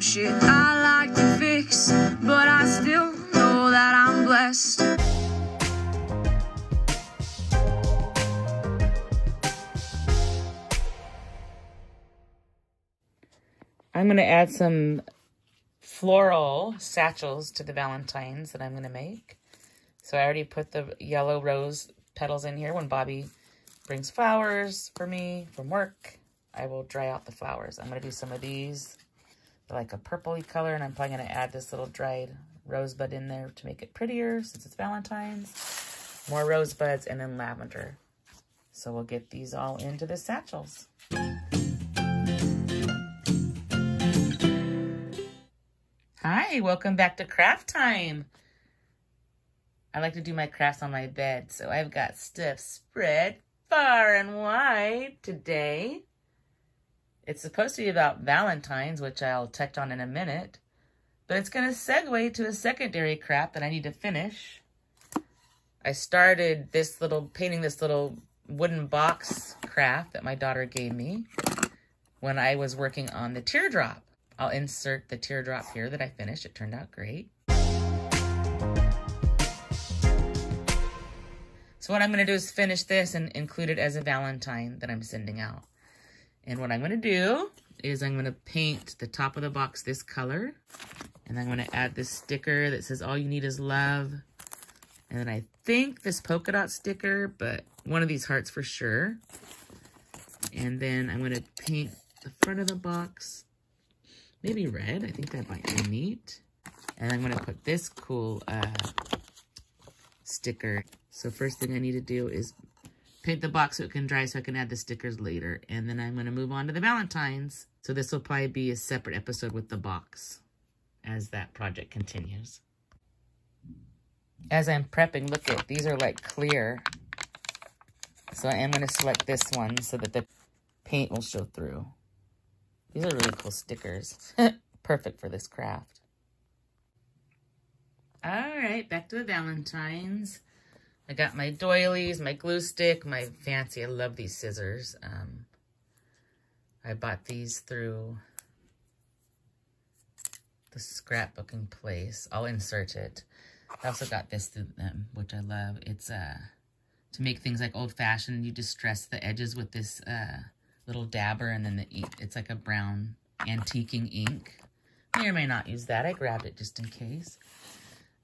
shit I like to fix, but I still know that I'm blessed. I'm going to add some floral satchels to the Valentines that I'm going to make. So I already put the yellow rose petals in here. When Bobby brings flowers for me from work, I will dry out the flowers. I'm going to do some of these, like a purpley color, and I'm probably going to add this little dried rosebud in there to make it prettier since it's Valentine's. More rosebuds and then lavender. So we'll get these all into the satchels. Hi, welcome back to craft time. I like to do my crafts on my bed, so I've got stuff spread far and wide today. It's supposed to be about Valentines, which I'll touch on in a minute, but it's going to segue to a secondary craft that I need to finish. I started painting this little wooden box craft that my daughter gave me when I was working on the teardrop. I'll insert the teardrop here that I finished. It turned out great. So what I'm going to do is finish this and include it as a Valentine that I'm sending out. And what I'm going to do is I'm going to paint the top of the box this color. And I'm going to add this sticker that says, all you need is love. And then I think this polka dot sticker, but one of these hearts for sure. And then I'm going to paint the front of the box. Maybe red. I think that might be neat. And I'm going to put this cool sticker. So first thing I need to do is paint the box so it can dry so I can add the stickers later. And then I'm going to move on to the Valentines. So this will probably be a separate episode with the box as that project continues. As I'm prepping, look at, these are like clear. So I am going to select this one so that the paint will show through. These are really cool stickers. Perfect for this craft. All right, back to the Valentines. I got my doilies, my glue stick, my fancy, I love these scissors. I bought these through the scrapbooking place. I'll insert it. I also got this through them, which I love. It's to make things like old-fashioned. You distress the edges with this little dabber, and then the ink. It's like a brown antiquing ink. May or may not use that. I grabbed it just in case.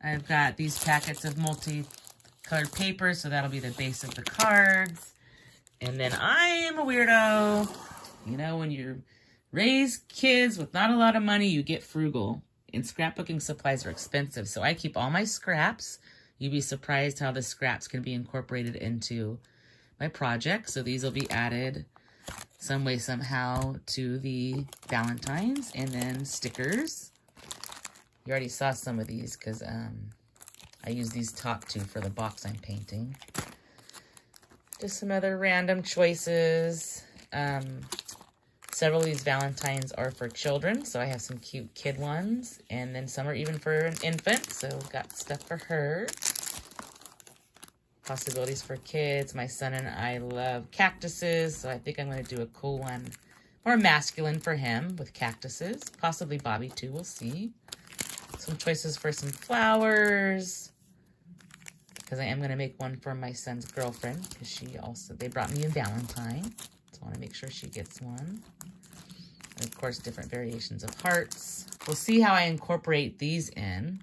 I've got these packets of multi-colored paper, so that'll be the base of the cards. And then I'm a weirdo. You know, when you raise kids with not a lot of money, you get frugal. And scrapbooking supplies are expensive, so I keep all my scraps. You'd be surprised how the scraps can be incorporated into my project. So these will be added some way, somehow, to the Valentines. And then stickers. You already saw some of these because I use these top two for the box I'm painting. Just some other random choices. Several of these Valentines are for children, so I have some cute kid ones. And then some are even for an infant, so got stuff for her. Possibilities for kids. My son and I love cactuses, so I think I'm going to do a cool one. More masculine for him with cactuses. Possibly Bobby too, we'll see. Some choices for some flowers. Because I am going to make one for my son's girlfriend, because they brought me a Valentine. So I want to make sure she gets one. And of course, different variations of hearts. We'll see how I incorporate these in.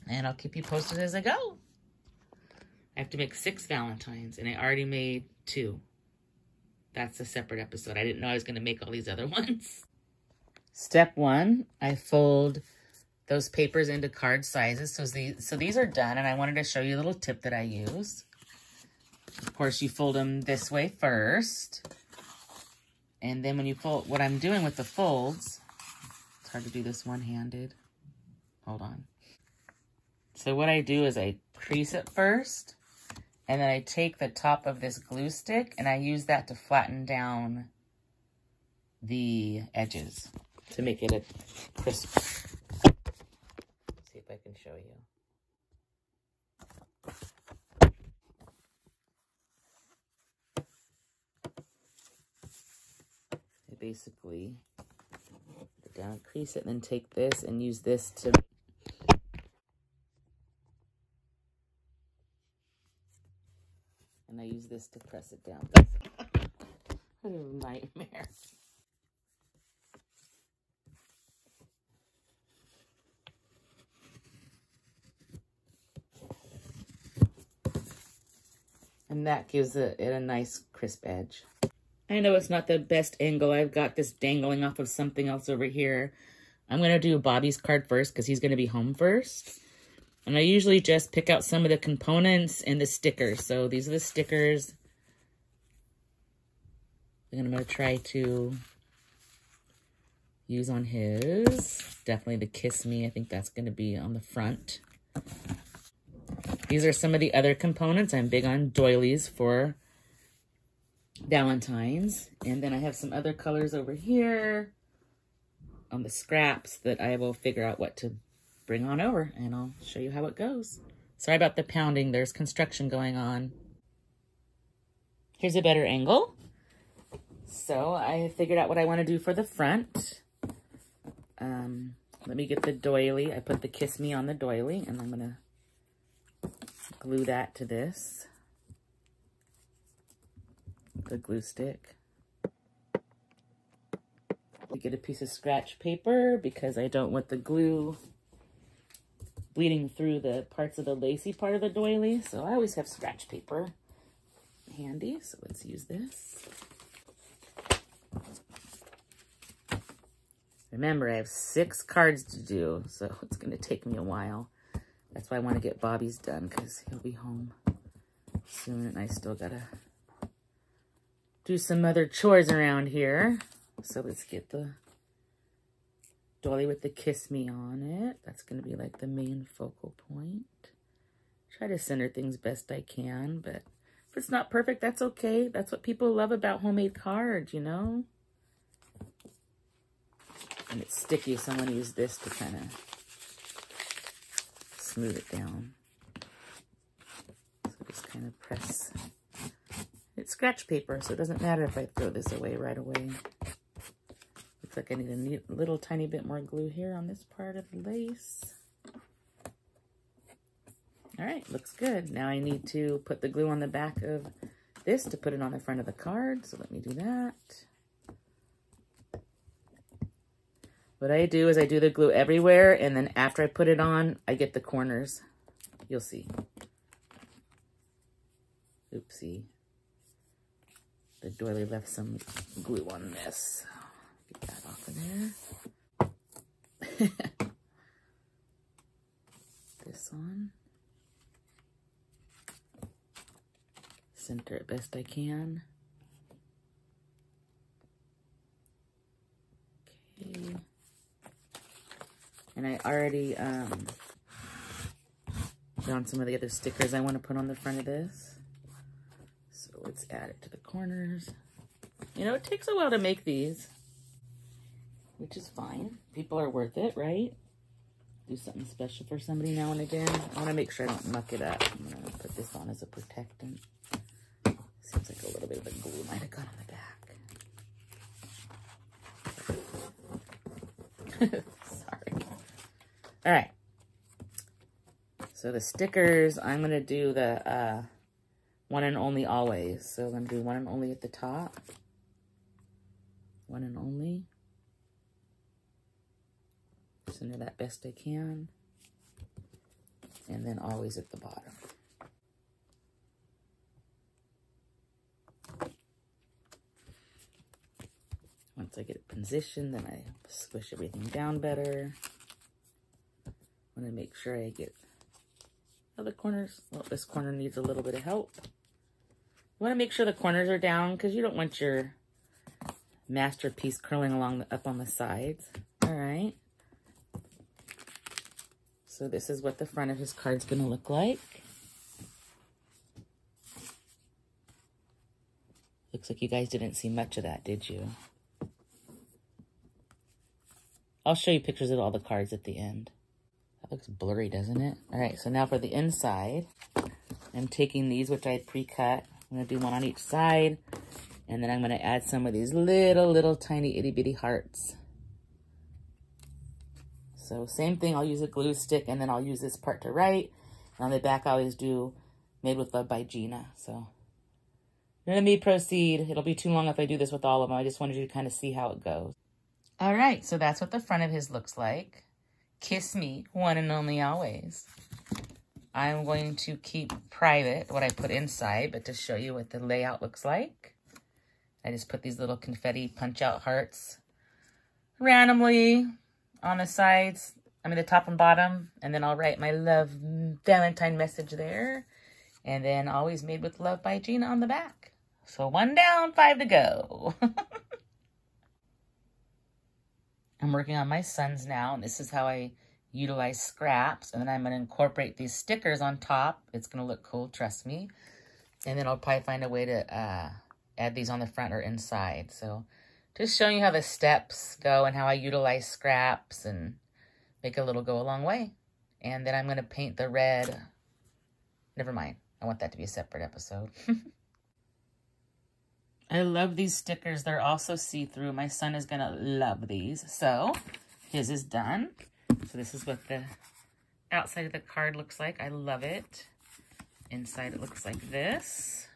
And I'll keep you posted as I go. I have to make 6 Valentines, and I already made 2. That's a separate episode. I didn't know I was going to make all these other ones. Step 1, I fold those papers into card sizes. So these are done, and I wanted to show you a little tip that I use. Of course, you fold them this way first. And then when you fold, what I'm doing with the folds, it's hard to do this one-handed. Hold on. So what I do is I crease it first, and then I take the top of this glue stick, and I use that to flatten down the edges to make it a crisp. See if I can show you. Basically, the down, crease it, and then take this and use this to... And I use this to press it down. What a nightmare. And that gives it a nice crisp edge. I know it's not the best angle. I've got this dangling off of something else over here. I'm going to do Bobby's card first because he's going to be home first. And I usually just pick out some of the components and the stickers. So these are the stickers. And I'm going to try to use on his. Definitely the Kiss Me. I think that's going to be on the front. These are some of the other components. I'm big on doilies for Valentines. And then I have some other colors over here on the scraps that I will figure out what to bring on over, and I'll show you how it goes. Sorry about the pounding. There's construction going on. Here's a better angle. So I figured out what I want to do for the front. Let me get the doily. I put the Kiss Me on the doily, and I'm going to glue that to this. The glue stick. I get a piece of scratch paper because I don't want the glue bleeding through the parts of the lacy part of the doily. So I always have scratch paper handy. So let's use this. Remember, I have 6 cards to do, so it's going to take me a while. That's why I want to get Bobby's done because he'll be home soon and I still got to do some other chores around here. So let's get the doily with the Kiss Me on it. That's going to be like the main focal point. Try to center things best I can, but if it's not perfect, that's okay. That's what people love about homemade cards, you know? And it's sticky, so I'm going to use this to kind of smooth it down. So just kind of press. It's scratch paper, so it doesn't matter if I throw this away right away. Looks like I need a little tiny bit more glue here on this part of the lace. All right, looks good. Now I need to put the glue on the back of this to put it on the front of the card. So let me do that. What I do is I do the glue everywhere, and then after I put it on, I get the corners. You'll see. Oopsie. The doily left some glue on this. Get that off of there. This on. Center it best I can. Okay. And I already found some of the other stickers I want to put on the front of this. So let's add it to the corners. You know, it takes a while to make these, which is fine. People are worth it, right? Do something special for somebody now and again. I want to make sure I don't muck it up. I'm going to put this on as a protectant. Seems like a little bit of the glue might have got on the back. Sorry. All right. So the stickers, I'm going to do the one and only always. So I'm going to do one and only at the top. One and only. Center that best I can. And then always at the bottom. Once I get it positioned, then I squish everything down better. I want to make sure I get other corners. Well, this corner needs a little bit of help. You want to make sure the corners are down because you don't want your masterpiece curling along up on the sides. All right. So this is what the front of his card's going to look like. Looks like you guys didn't see much of that, did you? I'll show you pictures of all the cards at the end. That looks blurry, doesn't it? All right, so now for the inside, I'm taking these, which I pre-cut. I'm going to do one on each side. And then I'm going to add some of these little tiny itty bitty hearts So same thing, I'll use a glue stick and then I'll use this part to write. And on the back I always do Made with Love by Gina. So let me proceed. It'll be too long if I do this with all of them. I just wanted you to kind of see how it goes. All right, so that's what the front of his looks like. Kiss me, one and only always. I'm going to keep private what I put inside, but to show you what the layout looks like, I just put these little confetti punch-out hearts randomly on the sides, the top and bottom, and then I'll write my love Valentine message there, and then always Made with Love by Gina on the back. So 1 down, 5 to go. I'm working on my sons now, and this is how I utilize scraps, and then I'm going to incorporate these stickers on top. It's going to look cool, trust me. And then I'll probably find a way to add these on the front or inside. So just showing you how the steps go and how I utilize scraps and make a little go a long way. And then I'm going to paint the red. Never mind. I want that to be a separate episode. I love these stickers. They're also see-through. My son is going to love these. So his is done. So this is what the outside of the card looks like. I love it. Inside it looks like this.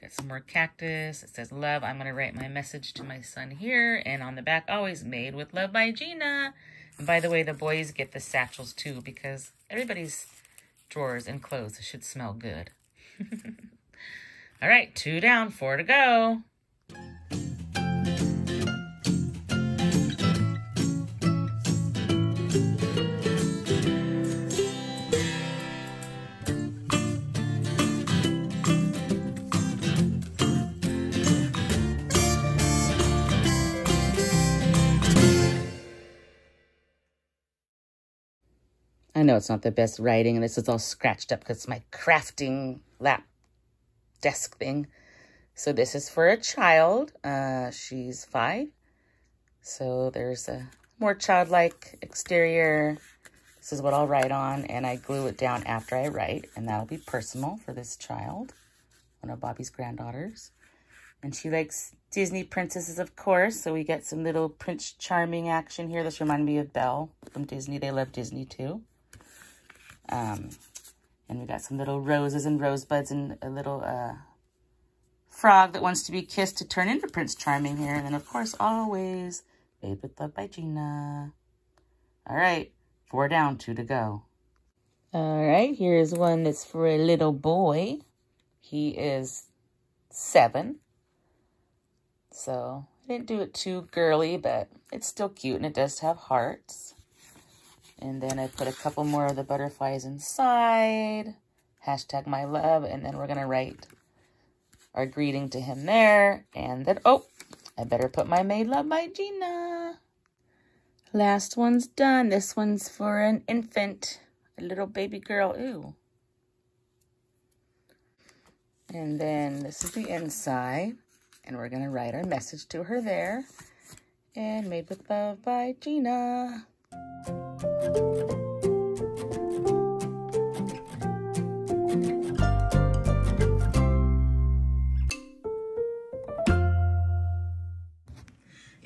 Got some more cactus. It says love. I'm going to write my message to my son here. And on the back, always Made with Love by Gina. And by the way, the boys get the satchels too because everybody's drawers and clothes should smell good. All right, 2 down, 4 to go. I know it's not the best writing, and this is all scratched up because it's my crafting lap desk thing. So this is for a child. She's 5. So there's a more childlike exterior. This is what I'll write on, and I glue it down after I write, and that'll be personal for this child, one of Bobby's granddaughters. And she likes Disney princesses, of course, so we get some little Prince Charming action here. This reminded me of Belle from Disney. They love Disney, too. And we got some little roses and rosebuds and a little frog that wants to be kissed to turn into Prince Charming here. And then, of course, always Made with Love by Gina. All right, 4 down, 2 to go. All right, here's one that's for a little boy. He is 7. So I didn't do it too girly, but it's still cute, and it does have hearts. And then I put a couple more of the butterflies inside. Hashtag my love. And then we're going to write our greeting to him there. And then, oh, I better put my Made Love by Gina. Last one's done. This one's for an infant, a little baby girl. Ooh. And then this is the inside. And we're going to write our message to her there. And Made with Love by Gina.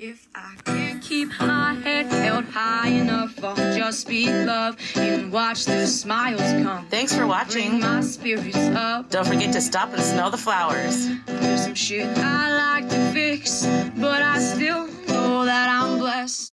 If I can't keep my head held high enough, I'll just be love and watch the smiles come. Thanks for watching. Bring my spirits up. Don't forget to stop and smell the flowers. There's some shit I like to fix, but I still know that I'm blessed.